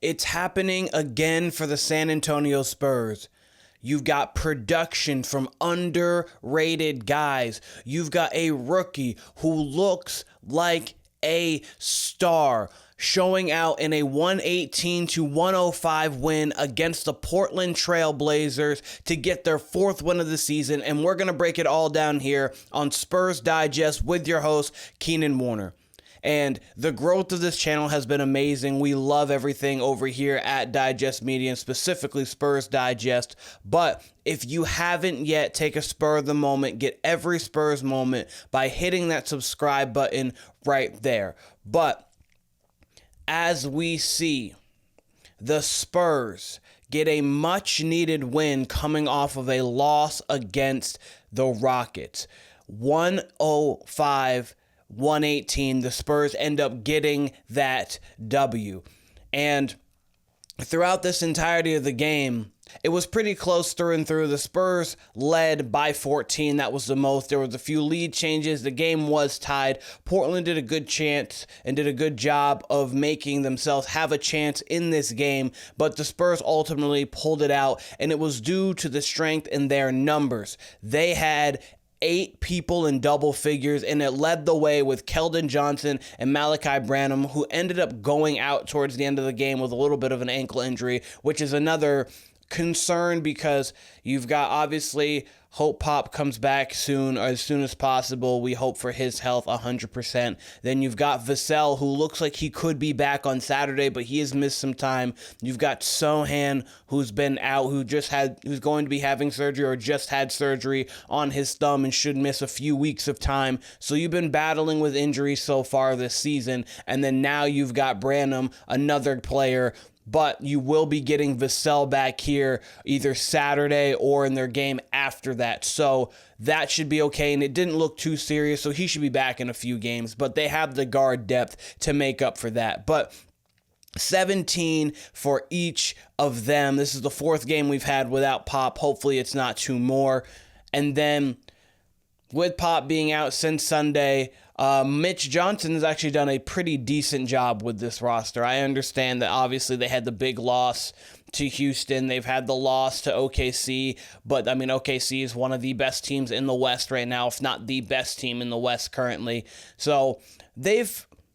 It's happening again for the San Antonio Spurs. You've got production from underrated guys. You've got a rookie who looks like a star, showing out in a 118-105 win against the Portland Trailblazers to get their fourth win of the season. And we're going to break it all down here on Spurs Digest with your host, Keenan Warner. And the growth of this channel has been amazing. We love everything over here at Digest Media, and specifically Spurs Digest. But if you haven't yet, take a spur of the moment, get every Spurs moment by hitting that subscribe button right there. But as we see the Spurs get a much-needed win coming off of a loss against the Rockets, 105-118, the Spurs end up getting that W. And throughout this entirety of the game, it was pretty close through and through. The Spurs led by 14. That was the most. There was a few lead changes. The game was tied. Portland did a good chance and did a good job of making themselves have a chance in this game, but the Spurs ultimately pulled it out, and it was due to the strength in their numbers. They had 8 people in double figures, and it led the way with Keldon Johnson and Malachi Branham, who ended up going out towards the end of the game with a little bit of an ankle injury, which is another concern because you've got, obviously, hope Pop comes back soon, or as soon as possible. We hope for his health 100%. Then you've got Vassell, who looks like he could be back on Saturday, but he has missed some time. You've got Sochan, who's been out, who's going to be having surgery or just had surgery on his thumb and should miss a few weeks of time. So you've been battling with injuries so far this season. And then now you've got Branham, another player, but you will be getting Vassell back here either Saturday or in their game after that. So that should be okay, and it didn't look too serious, so he should be back in a few games. But they have the guard depth to make up for that. But 17 for each of them. This is the fourth game we've had without Pop. Hopefully it's not 2 more. And then with Pop being out since Sunday, Mitch Johnson has actually done a pretty decent job with this roster. I understand that obviously they had the big loss to Houston. They've had the loss to OKC, but I mean, OKC is one of the best teams in the West right now, if not the best team in the West currently. So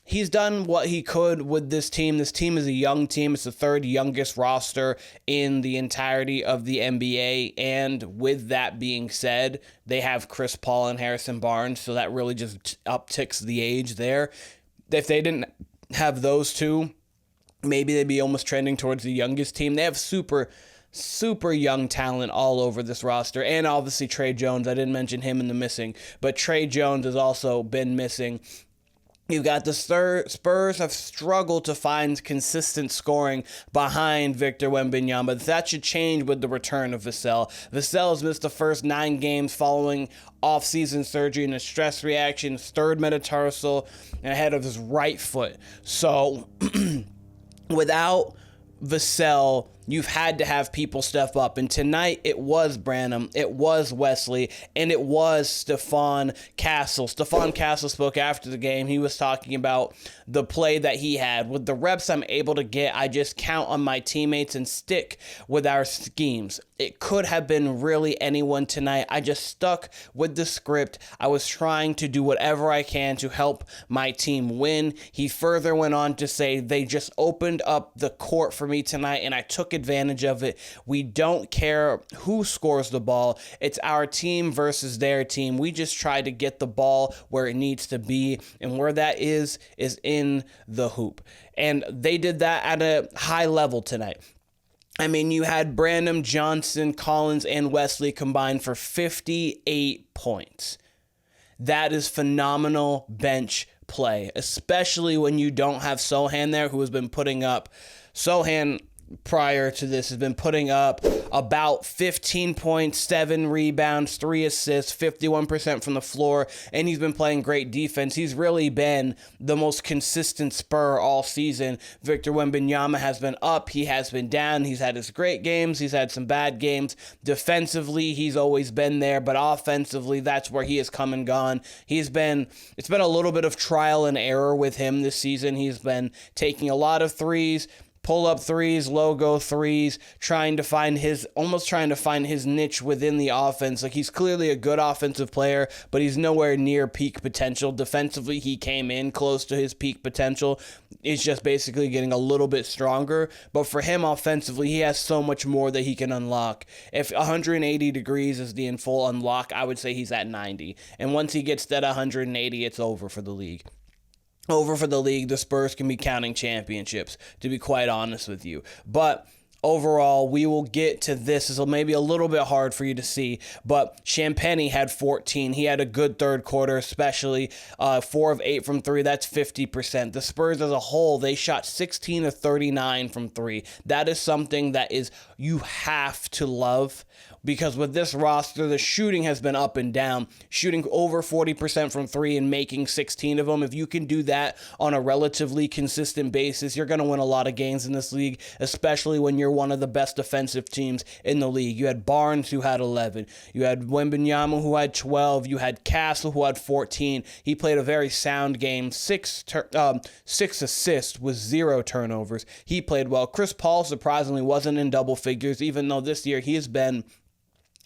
he's done what he could with this team. This team is a young team. It's the 3rd youngest roster in the entirety of the NBA. And with that being said, they have Chris Paul and Harrison Barnes, so that really just upticks the age there. If they didn't have those two, maybe they'd be almost trending towards the youngest team. They have super young talent all over this roster. And obviously Tre Jones. I didn't mention him in the missing, but Tre Jones has also been missing. You've got the Spurs have struggled to find consistent scoring behind Victor Wembanyama. That should change with the return of Vassell. Vassell has missed the first 9 games following off-season surgery and a stress reaction, 3rd metatarsal, ahead of his right foot. So without Vassell, you've had to have people step up. And tonight, it was Branham, it was Wesley, and it was Stephon Castle. Stephon Castle spoke after the game. He was talking about the play that he had. With the reps I'm able to get, I just count on my teammates and stick with our schemes. It could have been really anyone tonight. I just stuck with the script. I was trying to do whatever I can to help my team win. He further went on to say, they just opened up the court for me tonight, and I took advantage of it. We don't care who scores the ball. It's our team versus their team. We just try to get the ball where it needs to be, and where that is in the hoop. And they did that at a high level tonight. I mean, you had Branham, Johnson, Collins, and Wesley combined for 58 points. That is phenomenal bench play, especially when you don't have Sochan there, who has been putting up. Sochan prior to this has been putting up about 15 points, 7 rebounds, 3 assists, 51% from the floor, and he's been playing great defense. He's really been the most consistent Spur all season. Victor Wembanyama has been up, he has been down, he's had his great games, he's had some bad games. Defensively, he's always been there, but offensively, that's where he has come and gone. It's been a little bit of trial and error with him this season. He's been taking a lot of threes, pull-up threes, logo threes, almost trying to find his niche within the offense. Like, he's clearly a good offensive player, but he's nowhere near peak potential. Defensively, he came in close to his peak potential. It's just basically getting a little bit stronger. But for him offensively, he has so much more that he can unlock. If 180 degrees is the in full unlock, I would say he's at 90. And once he gets that 180, it's over for the league. The Spurs can be counting championships, to be quite honest with you. But overall, we will get to this. This will maybe a little bit hard for you to see, but Champagnie had 14. He had a good third quarter, especially 4 of 8 from 3. That's 50%. The Spurs as a whole, they shot 16 of 39 from 3. That is something that you have to love, because with this roster, the shooting has been up and down. Shooting over 40% from 3 and making 16 of them. If you can do that on a relatively consistent basis, you're going to win a lot of games in this league, especially when you're one of the best defensive teams in the league. You had Barnes, who had 11. You had Wembanyama, who had 12. You had Castle, who had 14. He played a very sound game. 6 assists with 0 turnovers. He played well. Chris Paul, surprisingly, wasn't in double figures, even though this year he has been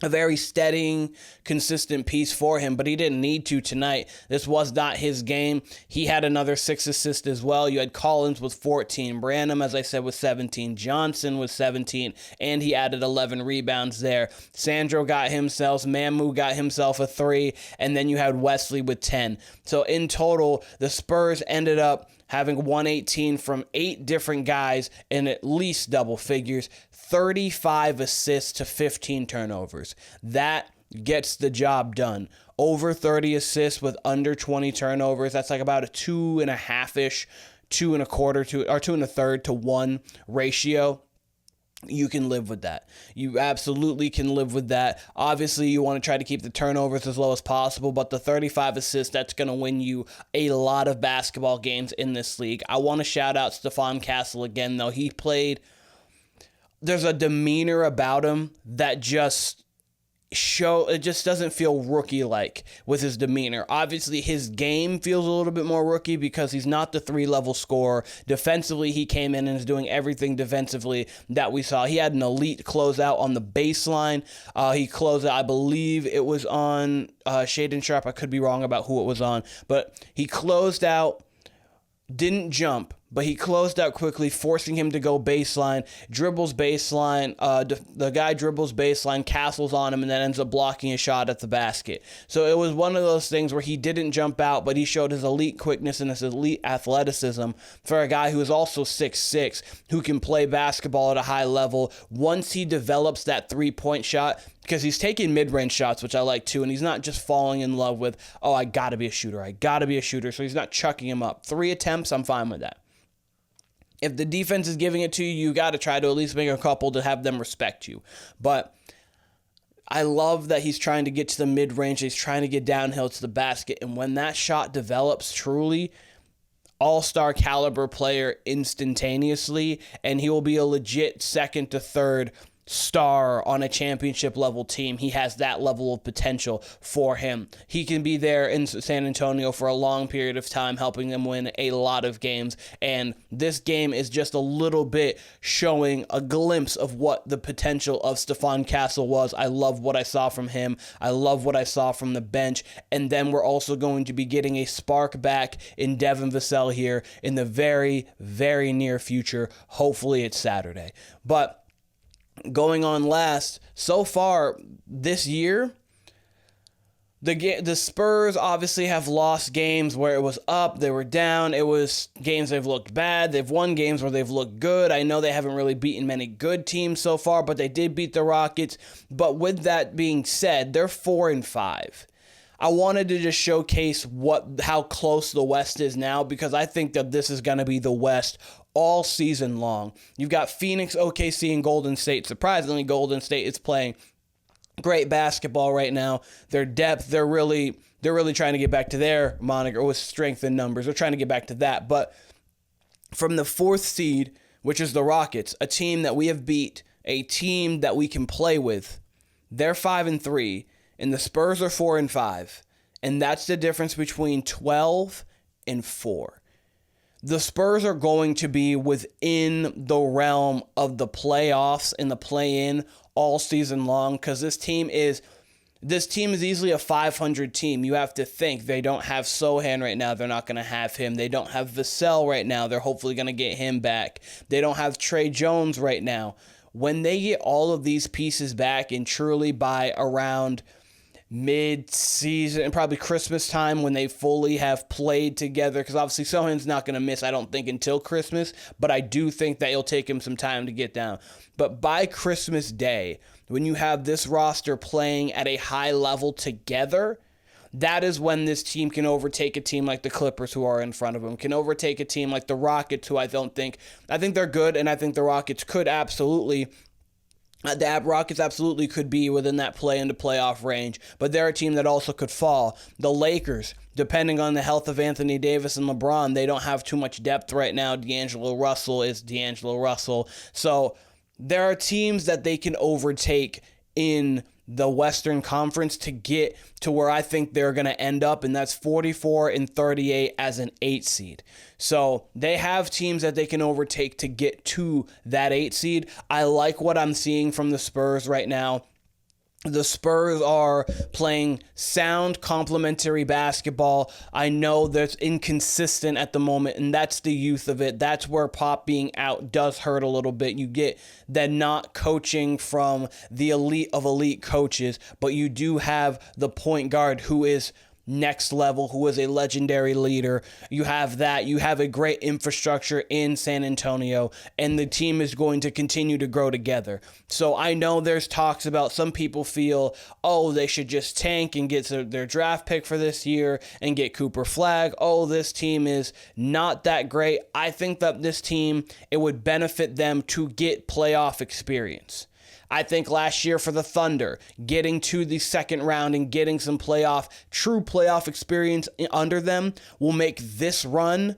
a very steadying, consistent piece for him, but he didn't need to tonight. This was not his game. He had another 6 assists as well. You had Collins with 14, Branham, as I said, with 17, Johnson with 17, and he added 11 rebounds there. Sandro got himself, Mamu got himself a 3, and then you had Wesley with 10. So in total, the Spurs ended up having 118 from 8 different guys in at least double figures, 35 assists to 15 turnovers. That gets the job done. Over 30 assists with under 20 turnovers. That's like about a 2.5-ish, 2 1/3 to 1 ratio. You can live with that. You absolutely can live with that. Obviously, you want to try to keep the turnovers as low as possible, but the 35 assists, that's going to win you a lot of basketball games in this league. I want to shout out Stephon Castle again, though. There's a demeanor about him that it just doesn't feel rookie-like with his demeanor. Obviously, his game feels a little bit more rookie because he's not the 3-level scorer. Defensively, he came in and is doing everything defensively that we saw. He had an elite closeout on the baseline. He closed out, I believe it was on Shaedon Sharpe. I could be wrong about who it was on, but he closed out, didn't jump, but he closed out quickly, forcing him to go baseline, dribbles baseline, the guy dribbles baseline, Castle's on him, and then ends up blocking a shot at the basket. So it was one of those things where he didn't jump out, but he showed his elite quickness and his elite athleticism for a guy who is also 6'6", who can play basketball at a high level. Once he develops that three-point shot, because he's taking mid-range shots, which I like too, and he's not just falling in love with, I got to be a shooter, so he's not chucking him up. 3 attempts, I'm fine with that. If the defense is giving it to you, you got to try to at least make a couple to have them respect you. But I love that he's trying to get to the mid-range, he's trying to get downhill to the basket, and when that shot develops truly, all-star caliber player instantaneously, and he will be a legit second to third star on a championship level team. He has that level of potential for him. He can be there in San Antonio for a long period of time, helping them win a lot of games. And this game is just a little bit showing a glimpse of what the potential of Stephon Castle was. I love what I saw from him. I love what I saw from the bench. And then we're also going to be getting a spark back in Devin Vassell here in the very, very near future. Hopefully it's Saturday. But going on last, so far this year, the Spurs obviously have lost games where it was up, they were down, it was games they've looked bad, they've won games where they've looked good. I know they haven't really beaten many good teams so far, but they did beat the Rockets. But with that being said, they're 4-5. I wanted to just showcase how close the West is now, because I think that this is going to be the West all season long. You've got Phoenix, OKC, and Golden State. Surprisingly, Golden State is playing great basketball right now. Their depth, they're really trying to get back to their moniker with strength in numbers. They're trying to get back to that. But from the 4th seed, which is the Rockets, a team that we have beat, a team that we can play with, they're 5-3, and the Spurs are 4-5. And that's the difference between 12 and 4. the Spurs are going to be within the realm of the playoffs and the play-in all season long, because this team is easily a 500 team. You have to think they don't have Sochan right now. They're not going to have him. They don't have Vassell right now. They're hopefully going to get him back. They don't have Tre Jones right now. When they get all of these pieces back, and truly by around mid-season and probably Christmas time when they fully have played together, because obviously Sochan's not going to miss, I don't think, until Christmas, but I do think that it'll take him some time to get down. But by Christmas Day, when you have this roster playing at a high level together, that is when this team can overtake a team like the Clippers, who are in front of them, can overtake a team like the Rockets, who I think they're good, and I think the Rockets could absolutely the Rockets absolutely could be within that play into playoff range, but they're a team that also could fall. The Lakers, depending on the health of Anthony Davis and LeBron, they don't have too much depth right now. D'Angelo Russell is D'Angelo Russell. So there are teams that they can overtake in the Western Conference to get to where I think they're going to end up, and that's 44-38 as an 8 seed. So they have teams that they can overtake to get to that 8 seed. I like what I'm seeing from the Spurs right now. The Spurs are playing sound complementary basketball. I know that's inconsistent at the moment, and that's the youth of it. That's where Pop being out does hurt a little bit. You get that not coaching from the elite of elite coaches, but you do have the point guard who is next level, who is a legendary leader. You have that. You have a great infrastructure in San Antonio, and the team is going to continue to grow together. So I know there's talks about, some people feel, oh, they should just tank and get their draft pick for this year and get Cooper Flagg. Oh, this team is not that great. I think that this team, it would benefit them to get playoff experience. I think last year for the Thunder, getting to the second round and getting some true playoff experience under them will make this run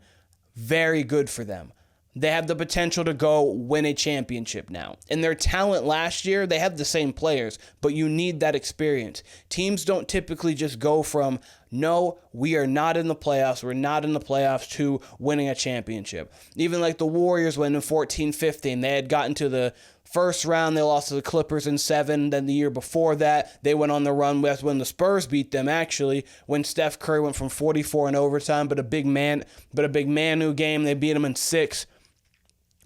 very good for them. They have the potential to go win a championship now. And their talent last year, they have the same players, but you need that experience. Teams don't typically just go from, no, we are not in the playoffs, we're not in the playoffs, to winning a championship. Even like the Warriors when in 14-15, they had gotten to the first round, they lost to the Clippers in 7. Then the year before that, they went on the run. That's when the Spurs beat them, actually, when Steph Curry went from 44 in overtime, but a big Manu game, they beat him in 6.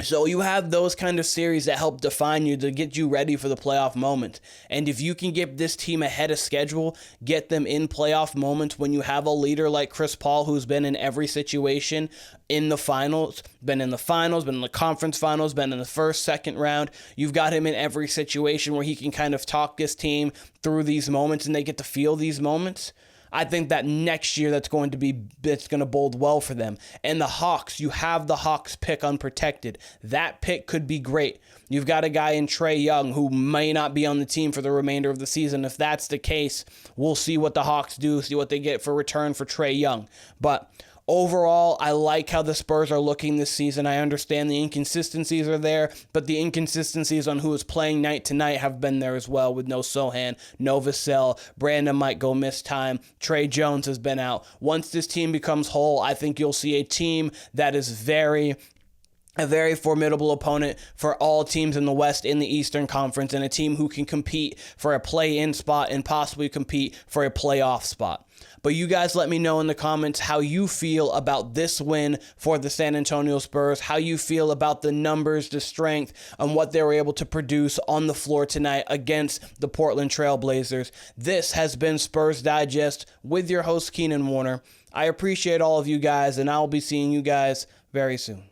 So you have those kind of series that help define you, to get you ready for the playoff moment. And if you can get this team ahead of schedule, get them in playoff moments when you have a leader like Chris Paul, who's been in every situation in the finals, been in the conference finals, been in the first, second round. You've got him in every situation where he can kind of talk this team through these moments and they get to feel these moments. I think that next year that's going to bode well for them. And the Hawks, you have the Hawks pick unprotected. That pick could be great. You've got a guy in Trae Young who may not be on the team for the remainder of the season. If that's the case, we'll see what the Hawks do, see what they get for return for Trae Young. But overall, I like how the Spurs are looking this season. I understand the inconsistencies are there, but the inconsistencies on who is playing night to night have been there as well, with no Sochan, no Vassell. Brandon might go miss time. Tre Jones has been out. Once this team becomes whole, I think you'll see a team that is a very formidable opponent for all teams in the West, in the Eastern Conference, and a team who can compete for a play-in spot and possibly compete for a playoff spot. But you guys let me know in the comments how you feel about this win for the San Antonio Spurs, how you feel about the numbers, the strength, and what they were able to produce on the floor tonight against the Portland Trailblazers. This has been Spurs Digest with your host, Keenan Warner. I appreciate all of you guys, and I'll be seeing you guys very soon.